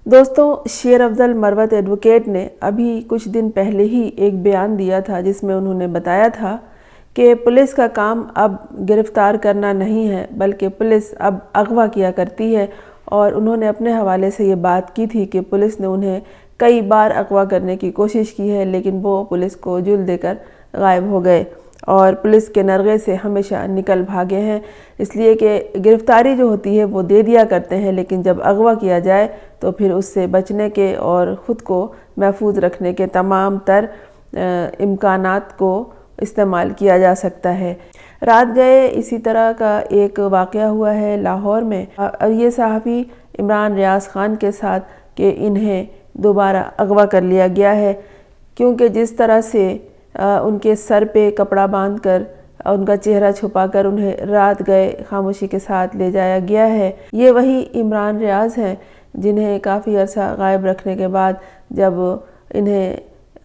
دوستوں، شیر افضل مروت ایڈوکیٹ نے ابھی کچھ دن پہلے ہی ایک بیان دیا تھا جس میں انہوں نے بتایا تھا کہ پولیس کا کام اب گرفتار کرنا نہیں ہے بلکہ پولیس اب اغوا کیا کرتی ہے، اور انہوں نے اپنے حوالے سے یہ بات کی تھی کہ پولیس نے انہیں کئی بار اغوا کرنے کی کوشش کی ہے لیکن وہ پولیس کو جل دے کر غائب ہو گئے اور پولیس کے نرغے سے ہمیشہ نکل بھاگے ہیں، اس لیے کہ گرفتاری جو ہوتی ہے وہ دے دیا کرتے ہیں لیکن جب اغوا کیا جائے تو پھر اس سے بچنے کے اور خود کو محفوظ رکھنے کے تمام تر امکانات کو استعمال کیا جا سکتا ہے۔ رات گئے اسی طرح کا ایک واقعہ ہوا ہے لاہور میں، اور یہ صحافی عمران ریاض خان کے ساتھ کہ انہیں دوبارہ اغوا کر لیا گیا ہے، کیونکہ جس طرح سے ان کے سر پہ کپڑا باندھ کر ان کا چہرہ چھپا کر انہیں رات گئے خاموشی کے ساتھ لے جایا گیا ہے۔ یہ وہی عمران ریاض ہیں جنہیں کافی عرصہ غائب رکھنے کے بعد جب انہیں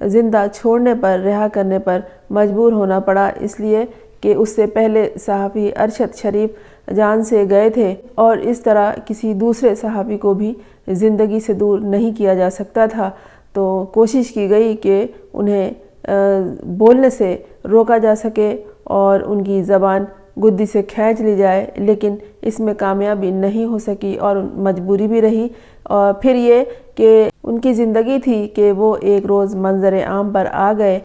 زندہ چھوڑنے پر، رہا کرنے پر مجبور ہونا پڑا، اس لیے کہ اس سے پہلے صحافی ارشد شریف جان سے گئے تھے اور اس طرح کسی دوسرے صحافی کو بھی زندگی سے دور نہیں کیا جا سکتا تھا، تو کوشش کی گئی کہ انہیں بولنے سے روکا جا سکے اور ان کی زبان گدی سے کھینچ لی جائے، لیکن اس میں کامیابی نہیں ہو سکی اور مجبوری بھی رہی۔ اور پھر یہ کہ ان کی زندگی تھی کہ وہ ایک روز منظر عام پر آ گئے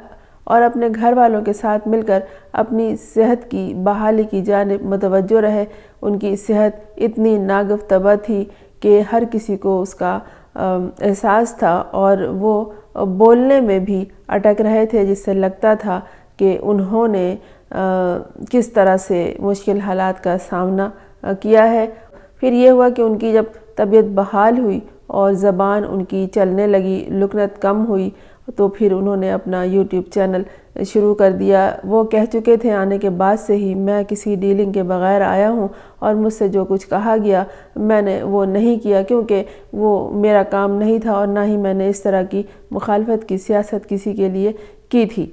اور اپنے گھر والوں کے ساتھ مل کر اپنی صحت کی بحالی کی جانب متوجہ رہے۔ ان کی صحت اتنی ناگفتبہ تھی کہ ہر کسی کو اس کا احساس تھا اور وہ بولنے میں بھی اٹک رہے تھے، جس سے لگتا تھا کہ انہوں نے کس طرح سے مشکل حالات کا سامنا کیا ہے۔ پھر یہ ہوا کہ ان کی جب طبیعت بحال ہوئی اور زبان ان کی چلنے لگی، لکنت کم ہوئی، تو پھر انہوں نے اپنا یوٹیوب چینل شروع کر دیا۔ وہ کہہ چکے تھے آنے کے بعد سے ہی میں کسی ڈیلنگ کے بغیر آیا ہوں اور مجھ سے جو کچھ کہا گیا میں نے وہ نہیں کیا، کیونکہ وہ میرا کام نہیں تھا اور نہ ہی میں نے اس طرح کی مخالفت کی سیاست کسی کے لیے کی تھی۔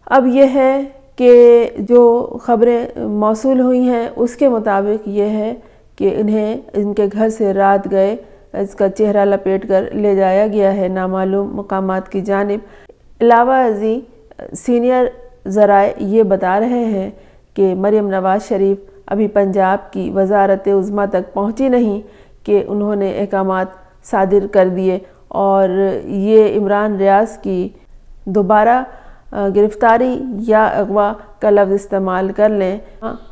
اب یہ ہے کہ جو خبریں موصول ہوئی ہیں اس کے مطابق یہ ہے کہ انہیں ان کے گھر سے رات گئے اس کا چہرہ لپیٹ کر لے جایا گیا ہے نامعلوم مقامات کی جانب۔ علاوہ ازیں سینئر ذرائع یہ بتا رہے ہیں کہ مریم نواز شریف ابھی پنجاب کی وزارت عظمیٰ تک پہنچی نہیں کہ انہوں نے احکامات صادر کر دیے اور یہ عمران ریاض کی دوبارہ گرفتاری یا اغوا کا لفظ استعمال کر لیں۔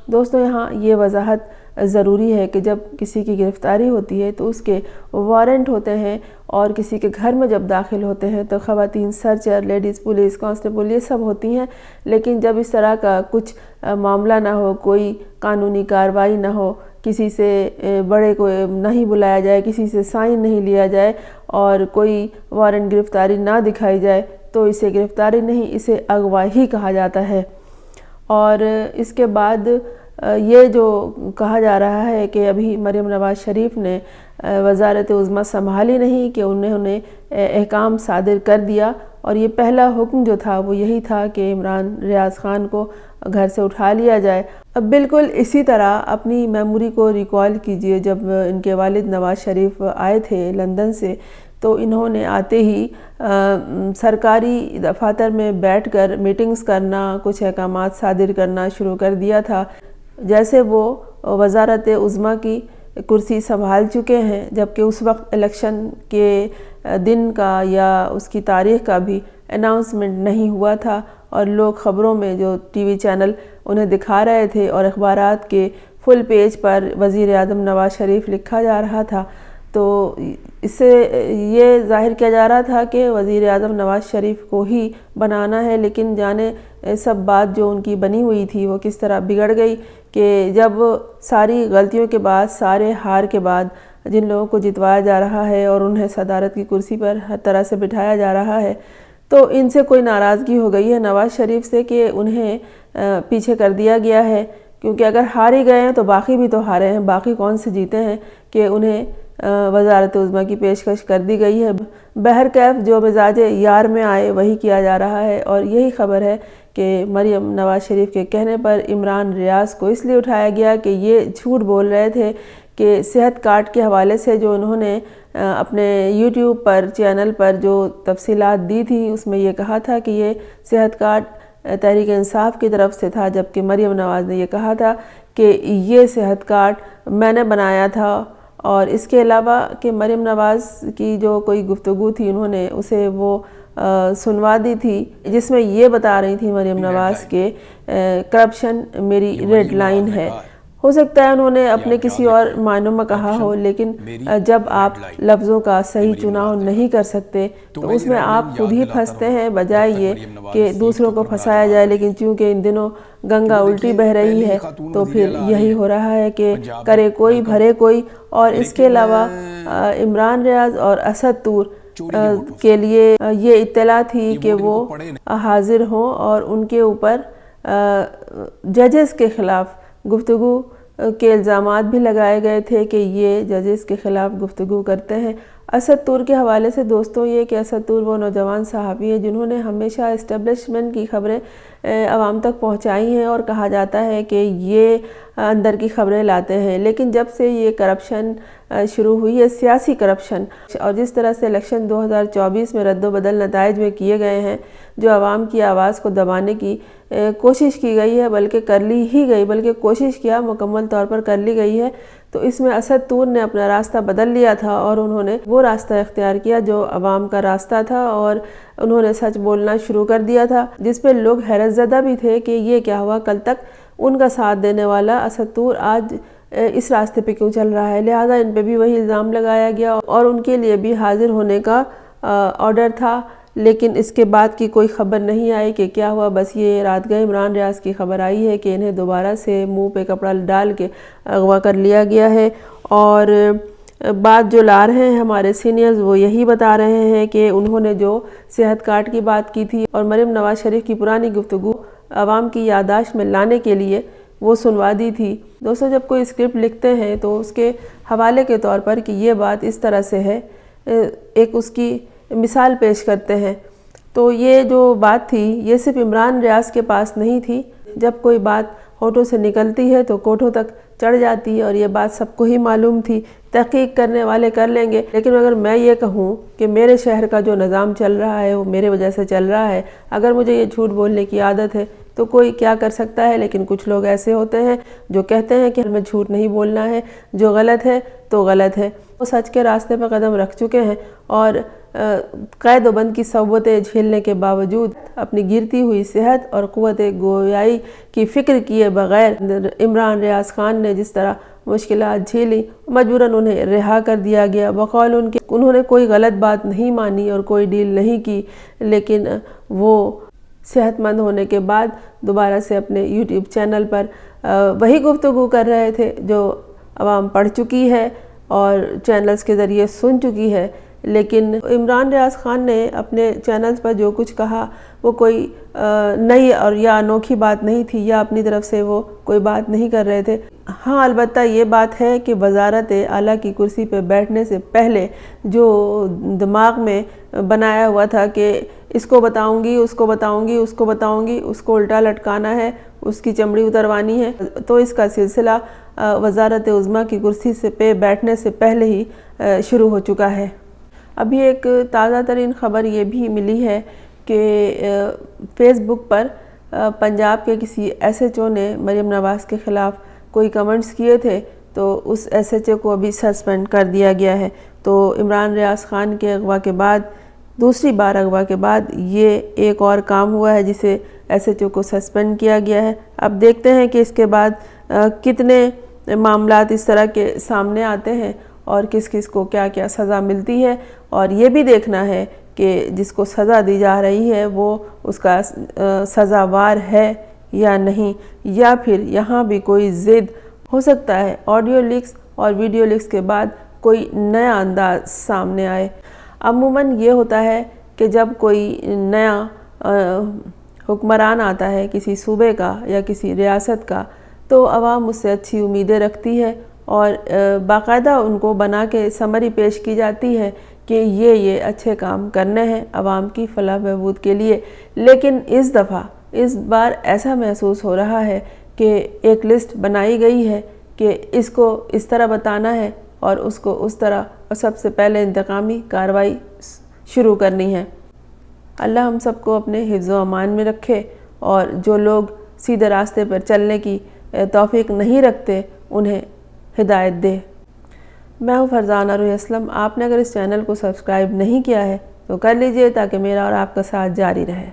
دوستوں، یہاں یہ وضاحت ضروری ہے کہ جب کسی کی گرفتاری ہوتی ہے تو اس کے وارنٹ ہوتے ہیں، اور کسی کے گھر میں جب داخل ہوتے ہیں تو خواتین سرچر، لیڈیز پولیس، کانسٹیبل یہ سب ہوتی ہیں، لیکن جب اس طرح کا کچھ معاملہ نہ ہو، کوئی قانونی کارروائی نہ ہو، کسی سے بڑے کو نہیں بلایا جائے، کسی سے سائن نہیں لیا جائے اور کوئی وارنٹ گرفتاری نہ دکھائی جائے تو اسے گرفتاری نہیں، اسے اغوا ہی کہا جاتا ہے۔ اور اس کے بعد یہ جو کہا جا رہا ہے کہ ابھی مریم نواز شریف نے وزارت عظمیٰ سنبھالی نہیں کہ انہوں نے احکام صادر کر دیا، اور یہ پہلا حکم جو تھا وہ یہی تھا کہ عمران ریاض خان کو گھر سے اٹھا لیا جائے۔ اب بالکل اسی طرح اپنی میموری کو ریکال کیجئے، جب ان کے والد نواز شریف آئے تھے لندن سے تو انہوں نے آتے ہی سرکاری دفاتر میں بیٹھ کر میٹنگز کرنا، کچھ احکامات صادر کرنا شروع کر دیا تھا، جیسے وہ وزارت عظمیٰ کی کرسی سنبھال چکے ہیں، جبکہ اس وقت الیکشن کے دن کا یا اس کی تاریخ کا بھی اناؤنسمنٹ نہیں ہوا تھا، اور لوگ خبروں میں جو ٹی وی چینل انہیں دکھا رہے تھے اور اخبارات کے فل پیج پر وزیر اعظم نواز شریف لکھا جا رہا تھا، تو اس سے یہ ظاہر کیا جا رہا تھا کہ وزیر اعظم نواز شریف کو ہی بنانا ہے، لیکن جانے سب بات جو ان کی بنی ہوئی تھی وہ کس طرح بگڑ گئی کہ جب ساری غلطیوں کے بعد، سارے ہار کے بعد جن لوگوں کو جتوایا جا رہا ہے اور انہیں صدارت کی کرسی پر ہر طرح سے بٹھایا جا رہا ہے، تو ان سے کوئی ناراضگی ہو گئی ہے نواز شریف سے کہ انہیں پیچھے کر دیا گیا ہے، کیونکہ اگر ہار ہی گئے ہیں تو باقی بھی تو ہارے ہیں، باقی کون سے جیتے ہیں کہ انہیں وزارت عظمیٰ کی پیشکش کر دی گئی ہے۔ بہرکیف جو مزاج یار میں آئے وہی کیا جا رہا ہے، اور یہی خبر ہے کہ مریم نواز شریف کے کہنے پر عمران ریاض کو اس لیے اٹھایا گیا کہ یہ جھوٹ بول رہے تھے کہ صحت کارڈ کے حوالے سے جو انہوں نے اپنے یوٹیوب پر چینل پر جو تفصیلات دی تھی، اس میں یہ کہا تھا کہ یہ صحت کارڈ تحریک انصاف کی طرف سے تھا، جبکہ مریم نواز نے یہ کہا تھا کہ یہ صحت کارڈ میں نے بنایا تھا۔ اور اس کے علاوہ کہ مریم نواز کی جو کوئی گفتگو تھی، انہوں نے اسے وہ سنوا دی تھی، جس میں یہ بتا رہی تھی مریم نواز کہ کرپشن میری ریڈ لائن ہے۔ ہو سکتا ہے انہوں نے اپنے کسی اور معنوں میں کہا ہو، لیکن جب آپ لفظوں کا صحیح چناؤ نہیں کر سکتے تو اس میں آپ خود ہی پھنستے ہیں، بجائے یہ کہ دوسروں کو پھنسایا جائے۔ لیکن چونکہ ان دنوں گنگا الٹی بہہ رہی ہے تو پھر یہی ہو رہا ہے کہ کرے کوئی بھرے کوئی۔ اور اس کے علاوہ عمران ریاض اور اسد طور کے لیے یہ اطلاع تھی کہ وہ حاضر ہوں، اور ان کے اوپر ججز کے خلاف گفتگو کے الزامات بھی لگائے گئے تھے کہ یہ ججز کے خلاف گفتگو کرتے ہیں۔ اسد طور کے حوالے سے دوستوں یہ کہ اسد طور وہ نوجوان صحافی ہیں جنہوں نے ہمیشہ اسٹیبلشمنٹ کی خبریں عوام تک پہنچائی ہیں، اور کہا جاتا ہے کہ یہ اندر کی خبریں لاتے ہیں۔ لیکن جب سے یہ کرپشن شروع ہوئی ہے، سیاسی کرپشن، اور جس طرح سے الیکشن 2024 میں رد و بدل نتائج میں کیے گئے ہیں، جو عوام کی آواز کو دبانے کی کوشش کی گئی ہے، بلکہ کر لی ہی گئی، بلکہ کوشش کیا مکمل طور پر کر لی گئی ہے، تو اس میں اسد طور نے اپنا راستہ بدل لیا تھا، اور انہوں نے وہ راستہ اختیار کیا جو عوام کا راستہ تھا، اور انہوں نے سچ بولنا شروع کر دیا تھا، جس پہ لوگ حیرت زدہ بھی تھے کہ یہ کیا ہوا، کل تک ان کا ساتھ دینے والا اسد طور آج اس راستے پہ کیوں چل رہا ہے۔ لہٰذا ان پہ بھی وہی الزام لگایا گیا، اور ان کے لیے بھی حاضر ہونے کا آرڈر تھا، لیکن اس کے بعد کی کوئی خبر نہیں آئی کہ کیا ہوا۔ بس یہ رات گئے عمران ریاض کی خبر آئی ہے کہ انہیں دوبارہ سے منہ پہ کپڑا ڈال کے اغوا کر لیا گیا ہے، اور بات جو لا رہے ہیں ہمارے سینئرز وہ یہی بتا رہے ہیں کہ انہوں نے جو صحت کارڈ کی بات کی تھی اور مریم نواز شریف کی پرانی گفتگو عوام کی یادداشت میں لانے کے لیے وہ سنوا دی تھی۔ دوستوں، جب کوئی اسکرپٹ لکھتے ہیں تو اس کے حوالے کے طور پر کہ یہ بات اس طرح سے ہے، ایک اس کی مثال پیش کرتے ہیں۔ تو یہ جو بات تھی یہ صرف عمران ریاض کے پاس نہیں تھی، جب کوئی بات ہونٹوں سے نکلتی ہے تو کوٹھوں تک چڑھ جاتی ہے، اور یہ بات سب کو ہی معلوم تھی۔ تحقیق کرنے والے کر لیں گے، لیکن اگر میں یہ کہوں کہ میرے شہر کا جو نظام چل رہا ہے وہ میرے وجہ سے چل رہا ہے، اگر مجھے یہ جھوٹ بولنے کی عادت ہے تو کوئی کیا کر سکتا ہے۔ لیکن کچھ لوگ ایسے ہوتے ہیں جو کہتے ہیں کہ ہمیں جھوٹ نہیں بولنا ہے، جو غلط ہے تو غلط ہے۔ وہ سچ کے راستے پر قدم رکھ چکے ہیں، اور قید و بند کی صعوبتیں جھیلنے کے باوجود اپنی گرتی ہوئی صحت اور قوت گویائی کی فکر کیے بغیر عمران ریاض خان نے جس طرح مشکلات جھیلی، مجبوراً انہیں رہا کر دیا گیا۔ بقول ان کے انہوں نے کوئی غلط بات نہیں مانی اور کوئی ڈیل نہیں کی، لیکن وہ صحت مند ہونے کے بعد دوبارہ سے اپنے یوٹیوب چینل پر وہی گفتگو کر رہے تھے جو عوام پڑھ چکی ہے اور چینلز کے ذریعے سن چکی ہے۔ لیکن عمران ریاض خان نے اپنے چینلز پر جو کچھ کہا وہ کوئی نئی اور یا انوکھی بات نہیں تھی، یا اپنی طرف سے وہ کوئی بات نہیں کر رہے تھے۔ ہاں، البتہ یہ بات ہے کہ وزارت اعلیٰ کی کرسی پہ بیٹھنے سے پہلے جو دماغ میں بنایا ہوا تھا کہ اس کو بتاؤں گی، اس کو بتاؤں گی، اس کو بتاؤں گی، اس کو الٹا لٹکانا ہے، اس کی چمڑی اتروانی ہے، تو اس کا سلسلہ وزارت عظمیٰ کی کرسی سے پہ بیٹھنے سے پہلے ہی شروع ہو چکا ہے۔ ابھی ایک تازہ ترین خبر یہ بھی ملی ہے کہ فیس بک پر پنجاب کے کسی ایس ایچ او نے مریم نواز کے خلاف کوئی کمنٹس کیے تھے، تو اس ایس ایچ او کو ابھی سسپینڈ کر دیا گیا ہے۔ تو عمران ریاض خان کے اغوا کے بعد، دوسری بار اغوا کے بعد یہ ایک اور کام ہوا ہے جسے ایس ایچ او کو سسپینڈ کیا گیا ہے۔ اب دیکھتے ہیں کہ اس کے بعد کتنے معاملات اس طرح کے سامنے آتے ہیں اور کس کس کو کیا کیا سزا ملتی ہے، اور یہ بھی دیکھنا ہے کہ جس کو سزا دی جا رہی ہے وہ اس کا سزاوار ہے یا نہیں، یا پھر یہاں بھی کوئی ضد ہو سکتا ہے آڈیو لیکس اور ویڈیو لیکس کے بعد کوئی نیا انداز سامنے آئے۔ عموماً یہ ہوتا ہے کہ جب کوئی نیا حکمران آتا ہے کسی صوبے کا یا کسی ریاست کا، تو عوام اس سے اچھی امیدیں رکھتی ہے، اور باقاعدہ ان کو بنا کے سمری پیش کی جاتی ہے کہ یہ اچھے کام کرنے ہیں عوام کی فلاح بہبود کے لیے۔ لیکن اس بار ایسا محسوس ہو رہا ہے کہ ایک لسٹ بنائی گئی ہے کہ اس کو اس طرح بتانا ہے اور اس کو اس طرح، اور سب سے پہلے انتقامی کارروائی شروع کرنی ہے۔ اللہ ہم سب کو اپنے حفظ و امان میں رکھے، اور جو لوگ سیدھے راستے پر چلنے کی توفیق نہیں رکھتے انہیں ہدایت دے۔ میں ہوں فرزانہ روحی اسلم۔ آپ نے اگر اس چینل کو سبسکرائب نہیں کیا ہے تو کر لیجئے تاکہ میرا اور آپ کا ساتھ جاری رہے۔